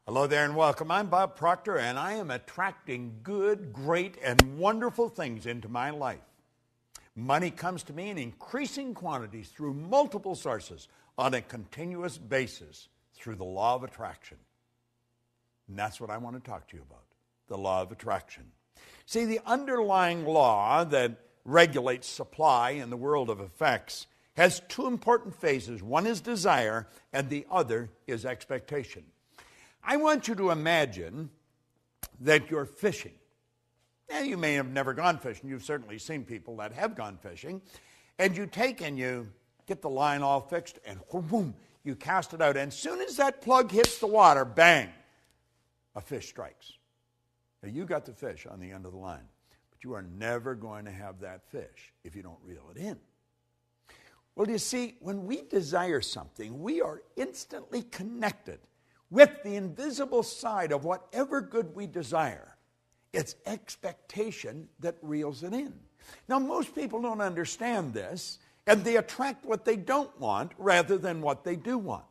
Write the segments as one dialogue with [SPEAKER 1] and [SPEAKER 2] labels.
[SPEAKER 1] Hello there and welcome. I'm Bob Proctor, and I am attracting good, great, and wonderful things into my life. Money comes to me in increasing quantities through multiple sources on a continuous basis through the law of attraction. And that's what I want to talk to you about, the law of attraction. See, the underlying law that regulates supply in the world of effects has two important phases. One is desire, and the other is expectation. I want you to imagine that you're fishing. Now, you may have never gone fishing. You've certainly seen people that have gone fishing. And you take and you get the line all fixed, and boom, you cast it out. And as soon as that plug hits the water, bang, a fish strikes. Now, you got the fish on the end of the line, but you are never going to have that fish if you don't reel it in. Well, you see, when we desire something, we are instantly connected with the invisible side of whatever good we desire. It's expectation that reels it in. Now, most people don't understand this, and they attract what they don't want rather than what they do want.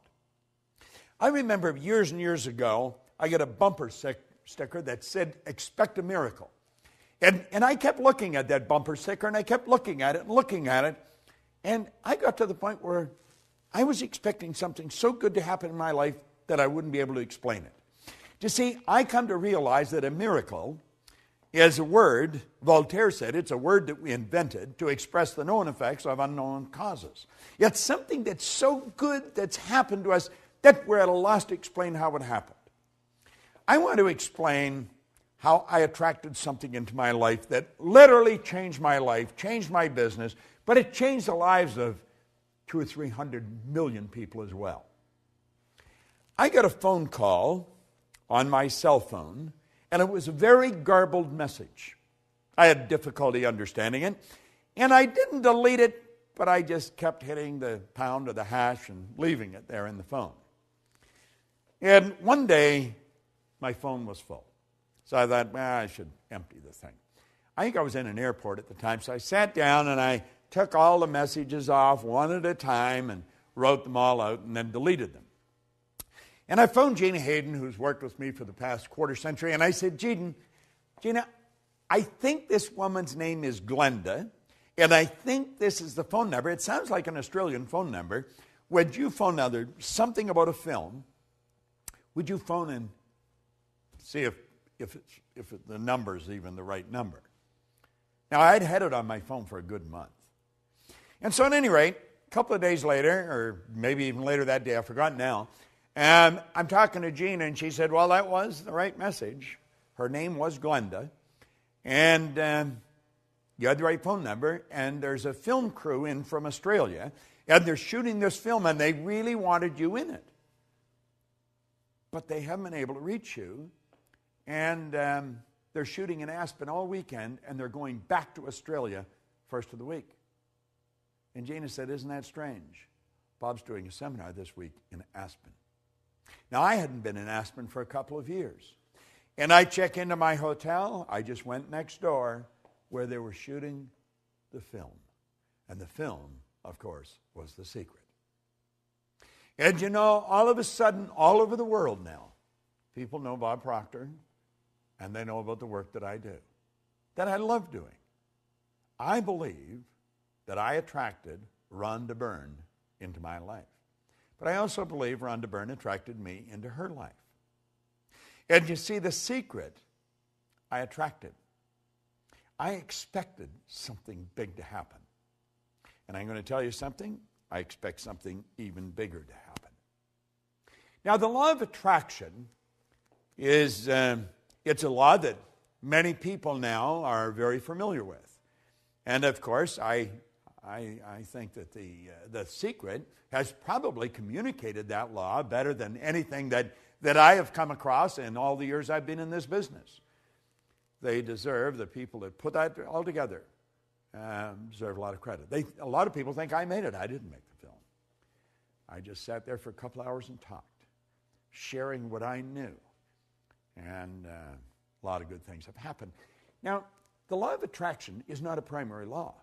[SPEAKER 1] I remember years and years ago, I got a bumper sticker that said, "Expect a miracle." And I kept looking at that bumper sticker, and I kept looking at it, and I got to the point where I was expecting something so good to happen in my life that I wouldn't be able to explain it. You see, I come to realize that a miracle is a word, Voltaire said, it's a word that we invented to express the known effects of unknown causes. It's something that's so good that's happened to us that we're at a loss to explain how it happened. I want to explain how I attracted something into my life that literally changed my life, changed my business, but it changed the lives of 200 or 300 million people as well. I got a phone call on my cell phone, and it was a very garbled message. I had difficulty understanding it, and I didn't delete it, but I just kept hitting the pound or the hash and leaving it there in the phone. And one day, my phone was full. So I thought, I should empty the thing. I think I was in an airport at the time, so I sat down and I took all the messages off one at a time and wrote them all out and then deleted them. And I phoned Gina Hayden, who's worked with me for the past quarter century, and I said, Gina, I think this woman's name is Glenda, and I think this is the phone number. It sounds like an Australian phone number. Would you phone now? There's something about a film. Would you phone and see if the number's even the right number? Now, I'd had it on my phone for a good month. And so at any rate, a couple of days later, or maybe even later that day, I've forgotten now, and I'm talking to Gina, and she said, well, that was the right message. Her name was Glenda, and you had the right phone number, and there's a film crew in from Australia, and they're shooting this film, and they really wanted you in it. But they haven't been able to reach you, and they're shooting in Aspen all weekend, and they're going back to Australia first of the week. And Gina said, isn't that strange? Bob's doing a seminar this week in Aspen. Now, I hadn't been in Aspen for a couple of years. And I check into my hotel. I just went next door where they were shooting the film. And the film, of course, was The Secret. And you know, all of a sudden, all over the world now, people know Bob Proctor, and they know about the work that I do, that I love doing. I believe that I attracted Rhonda Byrne into my life. But I also believe Rhonda Byrne attracted me into her life. And you see, the secret I attracted. I expected something big to happen. And I'm going to tell you something. I expect something even bigger to happen. Now, the law of attraction is it's a law that many people now are very familiar with. And of course, I think that the secret has probably communicated that law better than anything that I have come across in all the years I've been in this business. They deserve, the people that put that all together, deserve a lot of credit. A lot of people think I made it. I didn't make the film. I just sat there for a couple hours and talked, sharing what I knew. And a lot of good things have happened. Now, the law of attraction is not a primary law.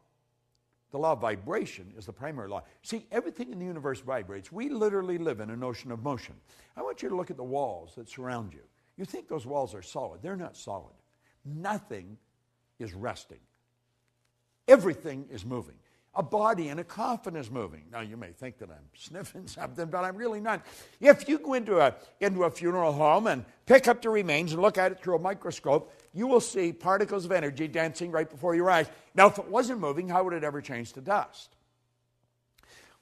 [SPEAKER 1] The law of vibration is the primary law. See, everything in the universe vibrates. We literally live in an ocean of motion. I want you to look at the walls that surround you. You think those walls are solid. They're not solid. Nothing is resting. Everything is moving. A body in a coffin is moving. Now, you may think that I'm sniffing something, but I'm really not. If you go into a funeral home and pick up the remains and look at it through a microscope, you will see particles of energy dancing right before your eyes. Now, if it wasn't moving, how would it ever change to dust?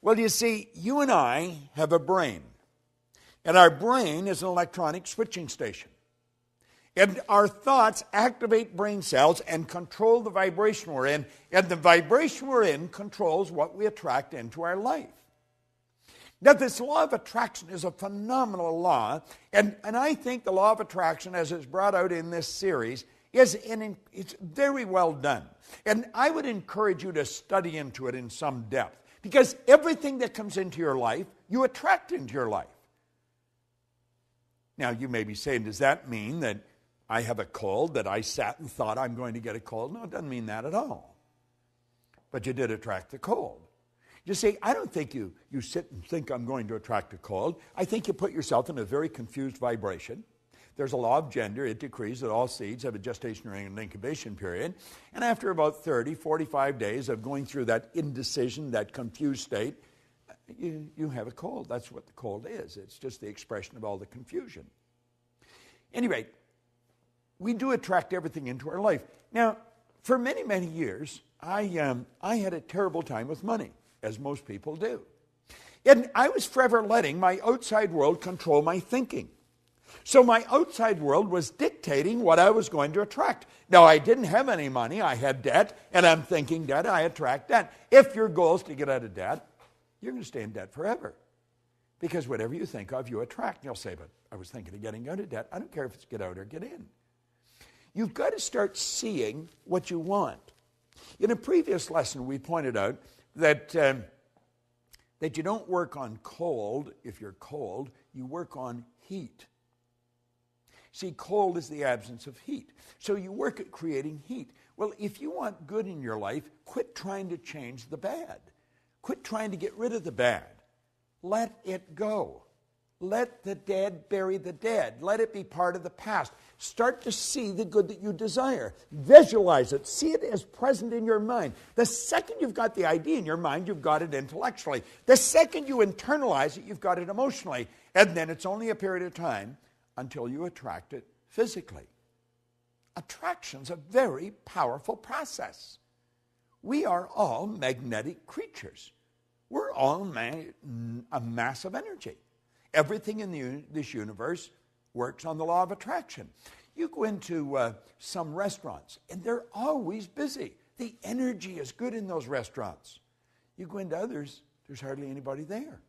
[SPEAKER 1] Well, you see, you and I have a brain. And our brain is an electronic switching station. And our thoughts activate brain cells and control the vibration we're in. And the vibration we're in controls what we attract into our life. Now, this law of attraction is a phenomenal law. And I think the law of attraction, as it's brought out in this series, it's very well done. And I would encourage you to study into it in some depth. Because everything that comes into your life, you attract into your life. Now, you may be saying, does that mean that I have a cold, that I sat and thought I'm going to get a cold? No, it doesn't mean that at all. But you did attract the cold. You see, I don't think you sit and think I'm going to attract a cold. I think you put yourself in a very confused vibration. There's a law of gender. It decrees that all seeds have a gestational and incubation period. And after about 30, 45 days of going through that indecision, that confused state, you have a cold. That's what the cold is. It's just the expression of all the confusion. Anyway, we do attract everything into our life. Now, for many, many years, I had a terrible time with money, as most people do. And I was forever letting my outside world control my thinking. So my outside world was dictating what I was going to attract. Now, I didn't have any money. I had debt, and I'm thinking debt, I attract debt. If your goal is to get out of debt, you're going to stay in debt forever. Because whatever you think of, you attract. And you'll say, but I was thinking of getting out of debt. I don't care if it's get out or get in. You've got to start seeing what you want. In a previous lesson, we pointed out that you don't work on cold if you're cold. You work on heat. See, cold is the absence of heat. So you work at creating heat. Well, if you want good in your life, quit trying to change the bad. Quit trying to get rid of the bad. Let it go. Let the dead bury the dead. Let it be part of the past. Start to see the good that you desire. Visualize it. See it as present in your mind. The second you've got the idea in your mind, you've got it intellectually. The second you internalize it, you've got it emotionally. And then it's only a period of time until you attract it physically. Attraction's a very powerful process. We are all magnetic creatures. We're all a mass of energy. Everything in this universe works on the law of attraction. You go into some restaurants, and they're always busy. The energy is good in those restaurants. You go into others, there's hardly anybody there.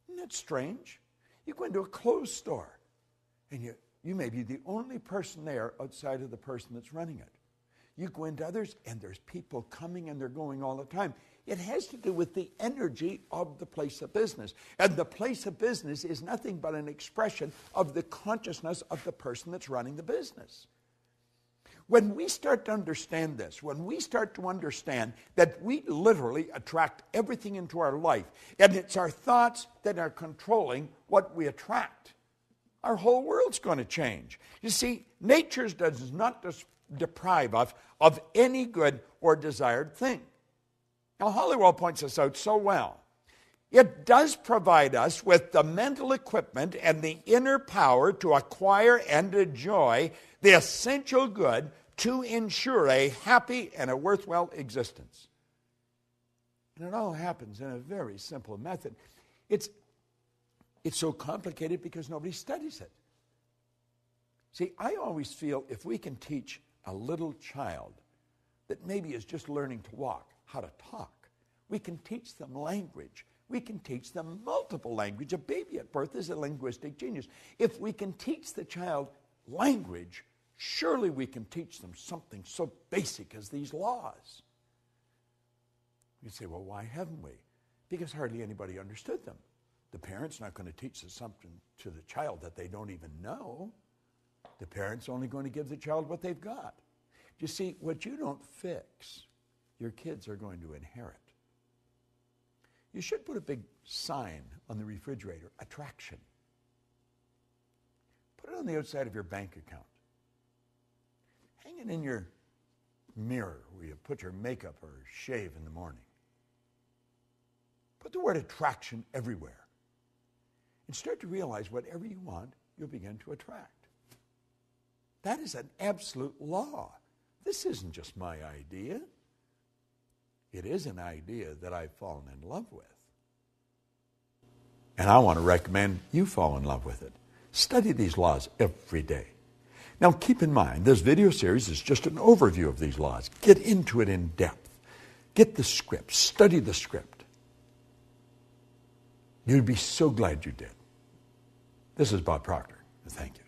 [SPEAKER 1] Isn't that strange? You go into a clothes store, and you may be the only person there outside of the person that's running it. You go into others, and there's people coming and they're going all the time. It has to do with the energy of the place of business. And the place of business is nothing but an expression of the consciousness of the person that's running the business. When we start to understand this, when we start to understand that we literally attract everything into our life, and it's our thoughts that are controlling what we attract, our whole world's going to change. You see, nature does not deprive us of any good or desired thing. Now, Hollywood points this out so well. It does provide us with the mental equipment and the inner power to acquire and enjoy the essential good to ensure a happy and a worthwhile existence. And it all happens in a very simple method. It's so complicated because nobody studies it. See, I always feel if we can teach a little child that maybe is just learning to walk, how to talk. We can teach them language. We can teach them multiple language. A baby at birth is a linguistic genius. If we can teach the child language, surely we can teach them something so basic as these laws. You say, well, why haven't we? Because hardly anybody understood them. The parent's not going to teach something to the child that they don't even know. The parent's only going to give the child what they've got. You see, what you don't fix, your kids are going to inherit. You should put a big sign on the refrigerator, attraction. Put it on the outside of your bank account. Hang it in your mirror where you put your makeup or shave in the morning. Put the word attraction everywhere. And start to realize whatever you want, you'll begin to attract. That is an absolute law. This isn't just my idea. It is an idea that I've fallen in love with. And I want to recommend you fall in love with it. Study these laws every day. Now keep in mind, this video series is just an overview of these laws. Get into it in depth. Get the script. Study the script. You'd be so glad you did. This is Bob Proctor. Thank you.